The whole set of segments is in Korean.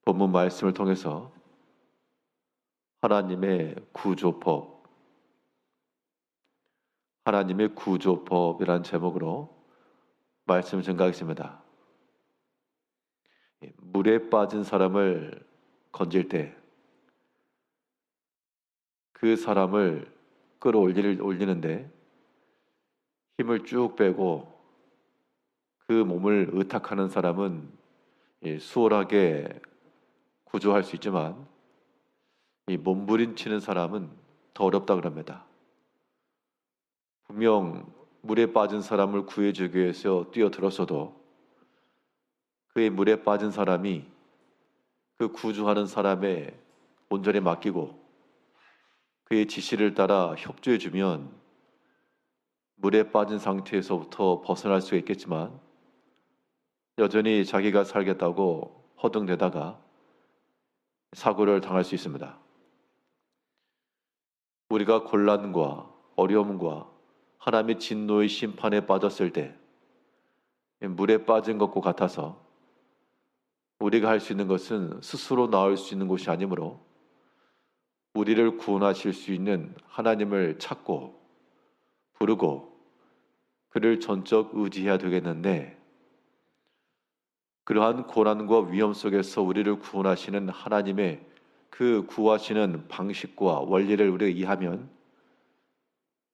본문 말씀을 통해서 하나님의 구조법이라는 제목으로 말씀을 전가하겠습니다. 물에 빠진 사람을 건질 때 그 사람을 끌어올리는데 힘을 쭉 빼고 그 몸을 의탁하는 사람은 수월하게 구조할 수 있지만 이 몸부림치는 사람은 더 어렵다 그럽니다. 분명 물에 빠진 사람을 구해주기 위해서 뛰어들었어도 그의 물에 빠진 사람이 그 구조하는 사람의 온전히 맡기고 그의 지시를 따라 협조해주면 물에 빠진 상태에서부터 벗어날 수 있겠지만 여전히 자기가 살겠다고 허둥대다가 사고를 당할 수 있습니다. 우리가 곤란과 어려움과 하나님의 진노의 심판에 빠졌을 때 물에 빠진 것과 같아서 우리가 할 수 있는 것은 스스로 나올 수 있는 것이 아니므로 우리를 구원하실 수 있는 하나님을 찾고 부르고 그를 전적 의지해야 되겠는데 그러한 고난과 위험 속에서 우리를 구원하시는 하나님의 그 구하시는 방식과 원리를 우리가 이해하면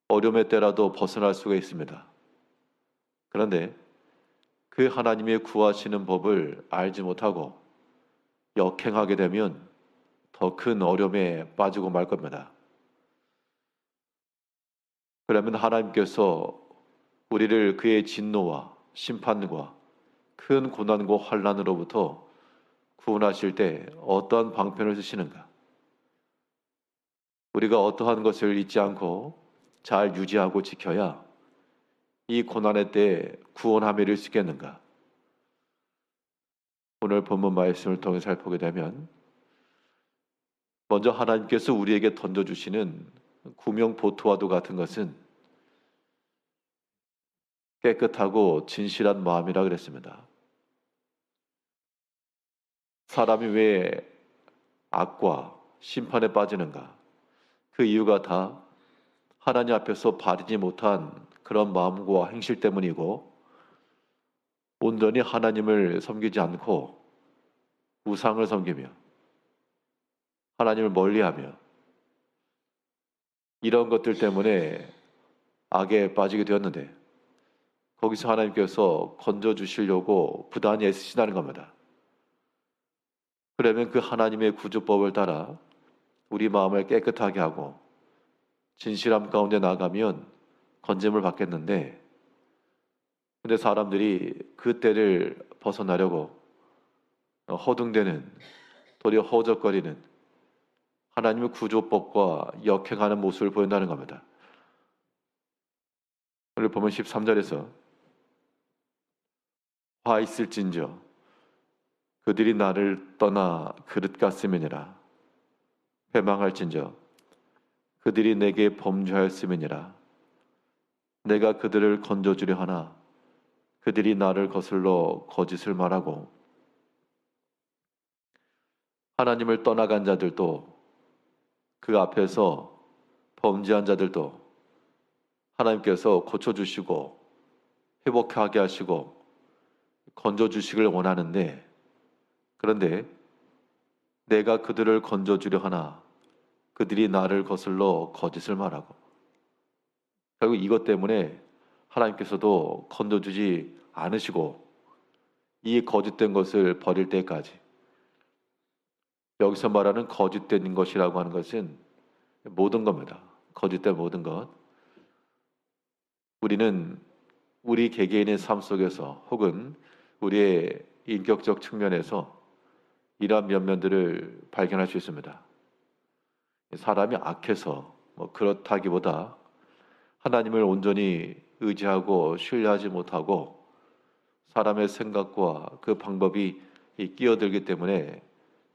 어려움의 때라도 벗어날 수가 있습니다. 그런데 그 하나님의 구하시는 법을 알지 못하고 역행하게 되면 더 큰 어려움에 빠지고 말 겁니다. 그러면 하나님께서 우리를 그의 진노와 심판과 큰 고난과 환난으로부터 구원하실 때 어떠한 방편을 쓰시는가? 우리가 어떠한 것을 잊지 않고 잘 유지하고 지켜야 이 고난의 때에 구원함에 이를 수 있겠는가? 오늘 본문 말씀을 통해 살펴보게 되면 먼저 하나님께서 우리에게 던져주시는 구명보토와도 같은 것은 깨끗하고 진실한 마음이라 그랬습니다. 사람이 왜 악과 심판에 빠지는가? 그 이유가 다 하나님 앞에서 바르지 못한 그런 마음과 행실 때문이고 온전히 하나님을 섬기지 않고 우상을 섬기며 하나님을 멀리하며 이런 것들 때문에 악에 빠지게 되었는데 거기서 하나님께서 건져주시려고 부단히 애쓰신다는 겁니다. 그러면 그 하나님의 구조법을 따라 우리 마음을 깨끗하게 하고 진실함 가운데 나가면 건짐을 받겠는데 근데 사람들이 그 때를 벗어나려고 허둥대는 도리어 허적거리는 하나님의 구조법과 역행하는 모습을 보인다는 겁니다. 오늘 보면 13절에서 화 있을진저 그들이 나를 떠나 그릇 같음이니라 패망할진저 그들이 내게 범죄하였음이니라 내가 그들을 건져주려 하나 그들이 나를 거슬러 거짓을 말하고 하나님을 떠나간 자들도 그 앞에서 범죄한 자들도 하나님께서 고쳐주시고 회복하게 하시고 건져주시길 원하는데 그런데 내가 그들을 건져주려 하나 그들이 나를 거슬러 거짓을 말하고 결국 이것 때문에 하나님께서도 건져주지 않으시고 이 거짓된 것을 버릴 때까지 여기서 말하는 거짓된 것이라고 하는 것은 모든 겁니다. 거짓된 모든 것. 우리는 우리 개개인의 삶 속에서 혹은 우리의 인격적 측면에서 이러한 면면들을 발견할 수 있습니다. 사람이 악해서 그렇다기보다 하나님을 온전히 의지하고 신뢰하지 못하고 사람의 생각과 그 방법이 끼어들기 때문에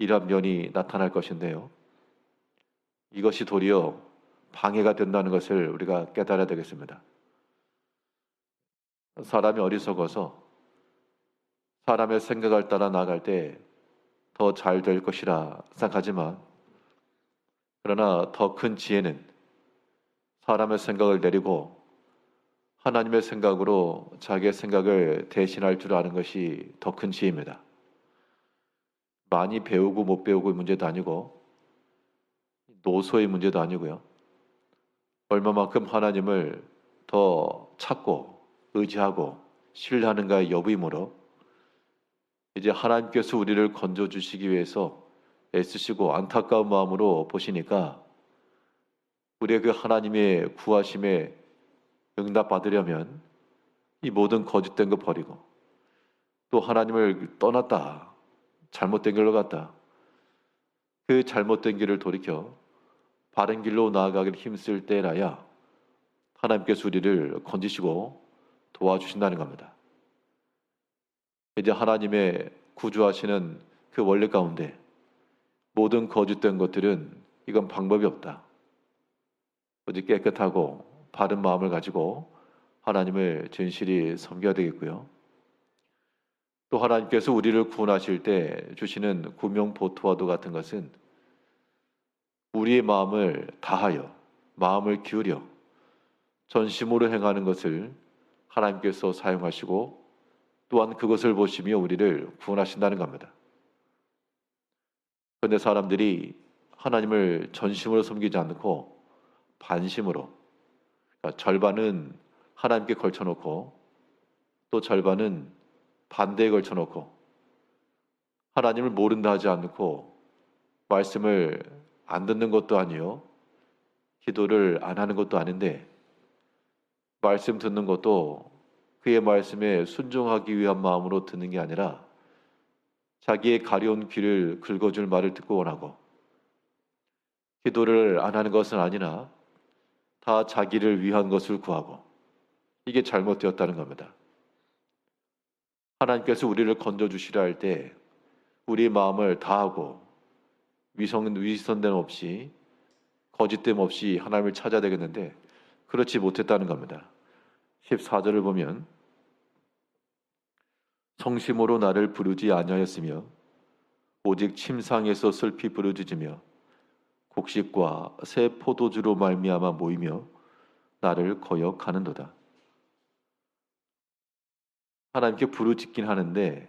이러한 면이 나타날 것인데요. 이것이 도리어 방해가 된다는 것을 우리가 깨달아야 되겠습니다. 사람이 어리석어서 사람의 생각을 따라 나갈 때 더 잘 될 것이라 생각하지만, 그러나 더 큰 지혜는 사람의 생각을 내리고 하나님의 생각으로 자기의 생각을 대신할 줄 아는 것이 더 큰 지혜입니다. 많이 배우고 못 배우고의 문제도 아니고 노소의 문제도 아니고요. 얼마만큼 하나님을 더 찾고 의지하고 신뢰하는가의 여부이므로, 이제 하나님께서 우리를 건져주시기 위해서 애쓰시고 안타까운 마음으로 보시니까 우리의 그 하나님의 구하심에 응답받으려면 이 모든 거짓된 거 버리고, 또 하나님을 떠났다, 잘못된 길로 갔다, 그 잘못된 길을 돌이켜 바른 길로 나아가길 힘쓸 때라야 하나님께서 우리를 건지시고 도와주신다는 겁니다. 이제 하나님의 구주하시는 그 원리 가운데 모든 거짓된 것들은 이건 방법이 없다. 오직 깨끗하고 바른 마음을 가지고 하나님을 진실히 섬겨야 되겠고요. 또 하나님께서 우리를 구원하실 때 주시는 구명보토와도 같은 것은 우리의 마음을 다하여 마음을 기울여 전심으로 행하는 것을 하나님께서 사용하시고 또한 그것을 보시며 우리를 구원하신다는 겁니다. 그런데 사람들이 하나님을 전심으로 섬기지 않고 반심으로, 그러니까 절반은 하나님께 걸쳐놓고 또 절반은 반대에 걸쳐놓고 하나님을 모른다 하지 않고 말씀을 안 듣는 것도 아니요, 기도를 안 하는 것도 아닌데, 말씀 듣는 것도 그의 말씀에 순종하기 위한 마음으로 듣는 게 아니라 자기의 가려운 귀를 긁어줄 말을 듣고 원하고, 기도를 안 하는 것은 아니나 다 자기를 위한 것을 구하고, 이게 잘못되었다는 겁니다. 하나님께서 우리를 건져주시려 할 때 우리의 마음을 다하고 위선됨 없이 거짓됨 없이 하나님을 찾아야 되겠는데 그렇지 못했다는 겁니다. 14절을 보면 성심으로 나를 부르지 아니하였으며 오직 침상에서 슬피 부르짖으며 곡식과 새 포도주로 말미암아 모이며 나를 거역하는도다. 하나님께 부르짖긴 하는데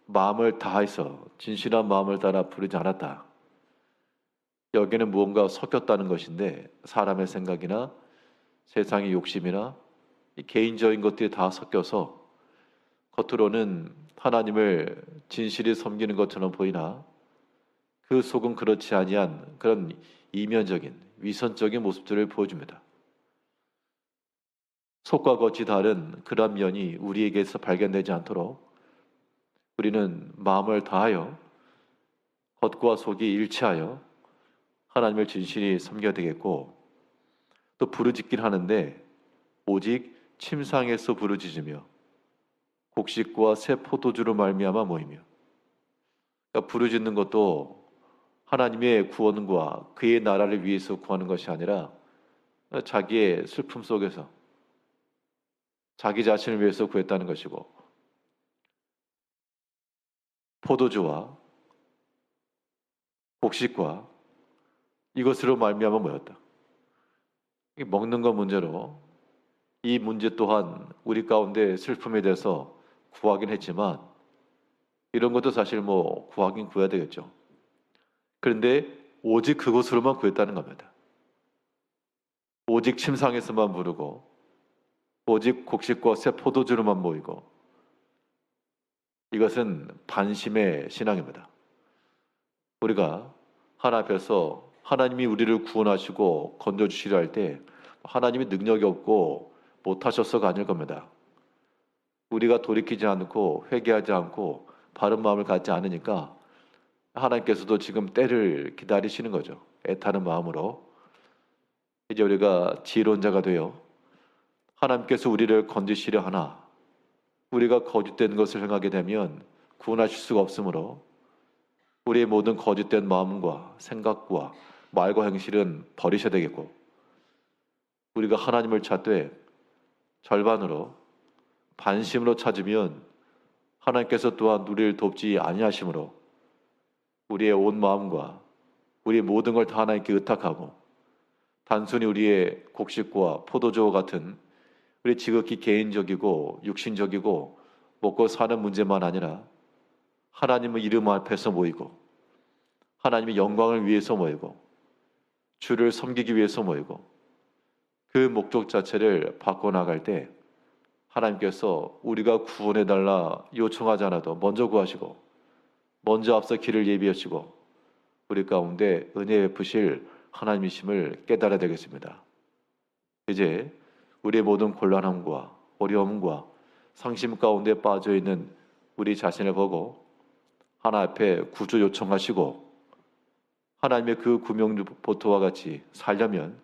마음을 다해서 진실한 마음을 따라 부르지 않았다. 여기에는 무언가 섞였다는 것인데, 사람의 생각이나 세상의 욕심이나 개인적인 것들이 다 섞여서 겉으로는 하나님을 진실히 섬기는 것처럼 보이나 그 속은 그렇지 아니한 그런 이면적인 위선적인 모습들을 보여줍니다. 속과 겉이 다른 그런 면이 우리에게서 발견되지 않도록 우리는 마음을 다하여 겉과 속이 일치하여 하나님을 진실히 섬겨야 되겠고, 또 부르짖긴 하는데 오직 침상에서 부르짖으며 곡식과 새 포도주로 말미암아 모이며, 그러니까 부르짖는 것도 하나님의 구원과 그의 나라를 위해서 구하는 것이 아니라 자기의 슬픔 속에서 자기 자신을 위해서 구했다는 것이고, 포도주와 곡식과 이것으로 말미암아 모였다. 먹는 것 문제로 이 문제 또한 우리 가운데 슬픔에 대해서 구하긴 했지만, 이런 것도 사실 구하긴 구해야 되겠죠. 그런데 오직 그것으로만 구했다는 겁니다. 오직 침상에서만 부르고 오직 곡식과 새 포도주로만 모이고, 이것은 반심의 신앙입니다. 우리가 하나님 앞에서 하나님이 우리를 구원하시고 건져주시려 할 때 하나님이 능력이 없고 못하셔서가 아닐 겁니다. 우리가 돌이키지 않고 회개하지 않고 바른 마음을 갖지 않으니까 하나님께서도 지금 때를 기다리시는 거죠. 애타는 마음으로. 이제 우리가 지론자가 되어 하나님께서 우리를 건지시려 하나 우리가 거짓된 것을 행하게 되면 구원하실 수가 없으므로 우리의 모든 거짓된 마음과 생각과 말과 행실은 버리셔야 되겠고, 우리가 하나님을 찾되 절반으로 반심으로 찾으면 하나님께서 또한 우리를 돕지 아니하심으로 우리의 온 마음과 우리의 모든 걸 다 하나님께 의탁하고 단순히 우리의 곡식과 포도주와 같은 우리 지극히 개인적이고 육신적이고 먹고 사는 문제만 아니라 하나님의 이름 앞에서 모이고 하나님의 영광을 위해서 모이고 주를 섬기기 위해서 모이고 그 목적 자체를 바꿔나갈 때 하나님께서 우리가 구원해달라 요청하지 않아도 먼저 구하시고 먼저 앞서 길을 예비하시고 우리 가운데 은혜 베푸실 하나님이심을 깨달아야 되겠습니다. 이제 우리의 모든 곤란함과 어려움과 상심 가운데 빠져있는 우리 자신을 보고 하나님 앞에 구주 요청하시고 하나님의 그 구명보토와 같이 살려면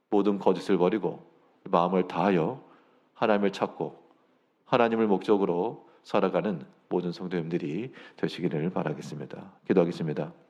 모든 거짓을 버리고 마음을 다하여 하나님을 찾고 하나님을 목적으로 살아가는 모든 성도님들이 되시기를 바라겠습니다. 기도하겠습니다.